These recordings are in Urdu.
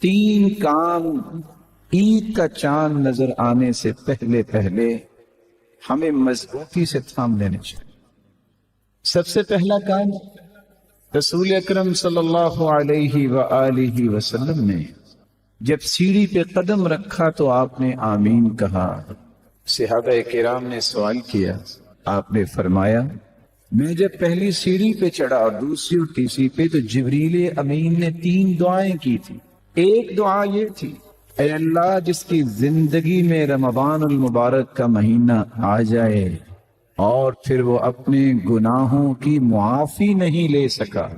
تین کام عید کا چاند نظر آنے سے پہلے پہلے ہمیں مضبوطی سے تھام لینے چاہیے۔ سب سے پہلا کام، رسول اکرم صلی اللہ علیہ وآلہ وسلم نے جب سیڑھی پہ قدم رکھا تو آپ نے آمین کہا۔ صحابہ کرام نے سوال کیا، آپ نے فرمایا میں جب پہلی سیڑھی پہ چڑھا اور دوسری اور تیسری پہ تو جبریل امین نے 3 دعائیں کی تھی۔ ایک دعا یہ تھی، اے اللہ جس کی زندگی میں رمضان المبارک کا مہینہ آ جائے اور پھر وہ اپنے گناہوں کی معافی نہیں لے سکا،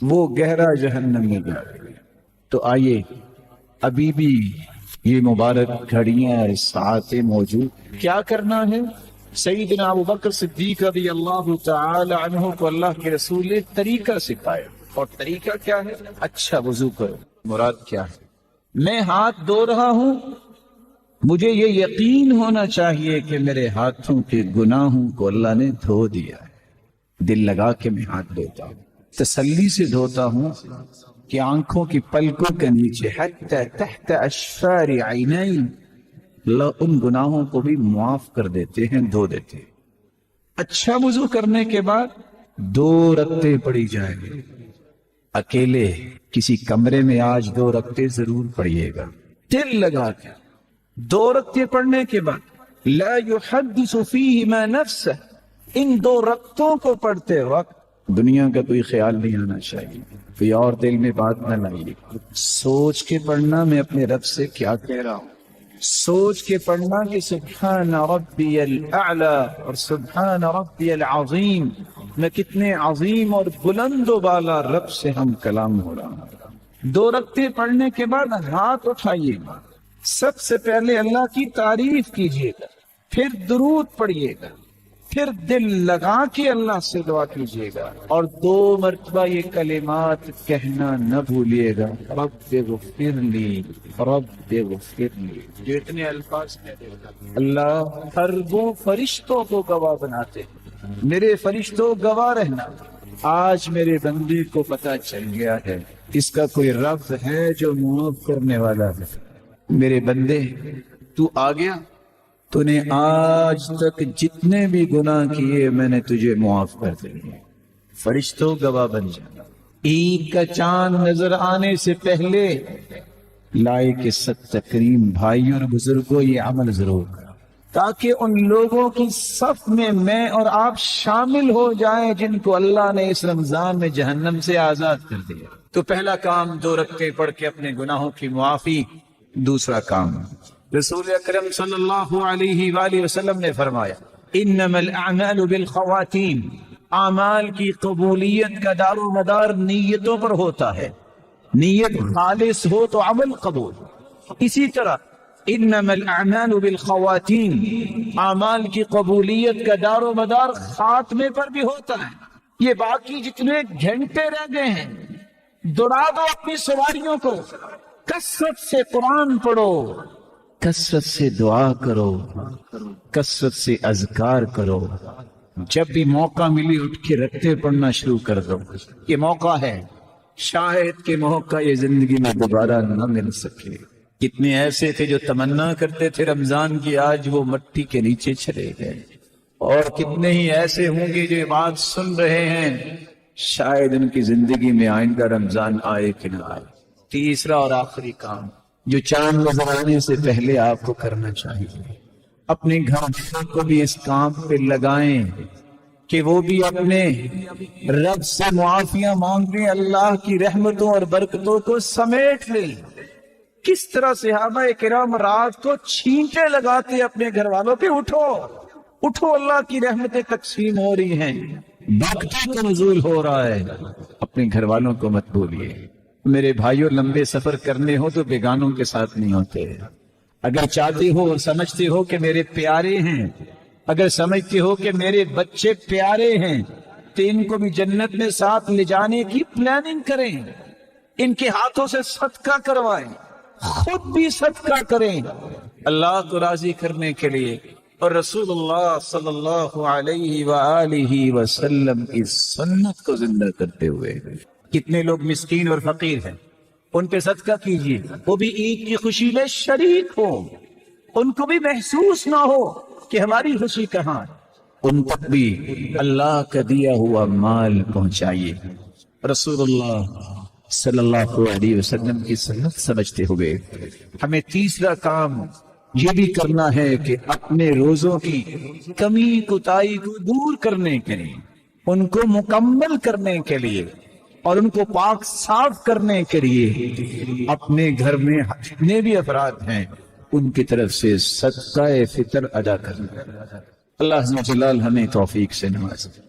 وہ گہرا جہنم میں جائے۔ تو آئیے ابھی بھی یہ مبارک گھڑیاں اور ساعتیں موجود، کیا کرنا ہے؟ سیدنا ابو بکر صدیق رضی اللہ تعالی عنہ کو اللہ کے رسول نے طریقہ سکھایا، اور طریقہ کیا ہے؟ اچھا وضو کرو۔ مراد کیا ہے؟ میں ہاتھ دھو رہا ہوں، مجھے یہ یقین ہونا چاہیے کہ میرے ہاتھوں کے گناہوں کو اللہ نے دھو دیا ہے۔ دل لگا کے میں ہاتھ دھوتا ہوں، تسلی سے دھوتا ہوں کہ آنکھوں کی پلکوں کے نیچے حتی تحت اشفار عینین اللہ ان گناہوں کو بھی معاف کر دیتے ہیں، دھو دیتے ہیں۔ اچھا وضو کرنے کے بعد 2 رکعتیں پڑھی جائیں گے، اکیلے کسی کمرے میں آج 2 رکعتیں ضرور پڑھیے گا، دل لگا کے 2 رکعتیں پڑھنے کے بعد لا يحدث فیہما نفسہ، ان 2 رکعتوں کو پڑھتے وقت دنیا کا کوئی خیال نہیں آنا چاہیے، کوئی اور دل میں بات نہ لائیے، سوچ کے پڑھنا میں اپنے رب سے کیا کہہ رہا ہوں، سوچ کے پڑھنا کہ سبحان ربی الاعلی اور سبحان ربی العظیم، میں کتنے عظیم اور بلند و بالا رب سے ہم کلام ہو رہا ہوں۔ 2 رکعتیں پڑھنے کے بعد ہاتھ اٹھائیے گا، سب سے پہلے اللہ کی تعریف کیجیے گا، پھر درود پڑھیے گا، پھر دل لگا کے اللہ سے دعا کیجیے گا، اور 2 مرتبہ یہ کلمات کہنا نہ بھولیے گا، رب اغفر لی رب اغفر لی۔ جو اتنے الفاظ کہتے ہیں اللہ اربوں فرشتوں کو گواہ بناتے ہیں، میرے فرشتوں گواہ رہنا، آج میرے بندے کو پتہ چل گیا ہے اس کا کوئی رب ہے جو معاف کرنے والا ہے۔ میرے بندے تو آ گیا، تو نے آج تک جتنے بھی گناہ کیے میں نے تجھے معاف کر دیا، فرشتوں گواہ بن جانا۔ عید کا چاند نظر آنے سے پہلے لائق ست تکریم بھائی اور بزرگوں یہ عمل ضرور کرو، تاکہ ان لوگوں کی صف میں اور آپ شامل ہو جائیں جن کو اللہ نے اس رمضان میں جہنم سے آزاد کر دیا۔ تو پہلا کام 2 رکعتیں پڑھ کے اپنے گناہوں کی معافی۔ دوسرا کام، رسول اکرم صلی اللہ علیہ وآلہ وسلم نے فرمایا انما الاعمال بالخواتیم، اعمال کی قبولیت کا دار و مدار نیتوں پر ہوتا ہے، نیت خالص ہو تو عمل قبول۔ اسی طرح انما الاعمال بالخواتیم، اعمال کی قبولیت کا دار و مدار خاتمے پر بھی ہوتا ہے۔ یہ باقی جتنے گھنٹے رہ گئے ہیں دوڑا دو اپنی سواریوں کو، کثرت سے قرآن پڑھو، کثرت سے دعا کرو، کثرت سے اذکار کرو، جب بھی موقع ملی اٹھ کے رکعتیں پڑھنا شروع کر دو۔ یہ موقع ہے، شاید کہ موقع یہ زندگی میں دوبارہ نہ مل سکے۔ کتنے ایسے تھے جو تمنا کرتے تھے رمضان کی، آج وہ مٹی کے نیچے چلے گئے، اور کتنے ہی ایسے ہوں گے جو یہ بات سن رہے ہیں شاید ان کی زندگی میں آئندہ رمضان آئے کہ نہ آئے۔ تیسرا اور آخری کام جو چاند نظر آنے سے پہلے آپ کو کرنا چاہیے، اپنے گھر والوں کو بھی اس کام پہ لگائیں کہ وہ بھی اپنے رب سے معافیاں مانگ لیں، اللہ کی رحمتوں اور برکتوں کو سمیٹ لیں۔ کس طرح صحابہ کرام رات کو چھینٹے لگاتے اپنے گھر والوں پہ، اٹھو اٹھو، اللہ کی رحمتیں تقسیم ہو رہی ہیں، برکتوں کا نزول ہو رہا ہے، اپنے گھر والوں کو مت بھولیے۔ میرے بھائیوں، لمبے سفر کرنے ہو تو بیگانوں کے ساتھ نہیں ہوتے۔ اگر چاہتے ہو اور سمجھتے ہو کہ میرے پیارے ہیں، اگر سمجھتے ہو کہ میرے بچے پیارے ہیں، تو ان کو بھی جنت میں ساتھ لے جانے کی پلاننگ کریں، ان کے ہاتھوں سے صدقہ کروائیں، خود بھی صدقہ کریں اللہ کو راضی کرنے کے لیے، اور رسول اللہ صلی اللہ علیہ وآلہ وسلم کی سنت کو زندہ کرتے ہوئے۔ کتنے لوگ مسکین اور فقیر ہیں، ان پہ صدقہ کیجیے، وہ بھی عید کی خوشی میں شریک ہو، ان کو بھی محسوس نہ ہو کہ ہماری خوشی کہاں ہے، ان تک بھی اللہ کا دیا ہوا مال پہنچائیے۔ رسول اللہ صلی اللہ علیہ وسلم کی سنت سمجھتے ہوئے ہمیں تیسرا کام یہ بھی کرنا ہے کہ اپنے روزوں کی کمی کوتاہی کو دور کرنے کے لیے، ان کو مکمل کرنے کے لیے اور ان کو پاک صاف کرنے کے لیے اپنے گھر میں جتنے بھی افراد ہیں ان کی طرف سے صدقہ فطر ادا کرنا۔ اللہ عز و جلال ہمیں توفیق سے نوازے۔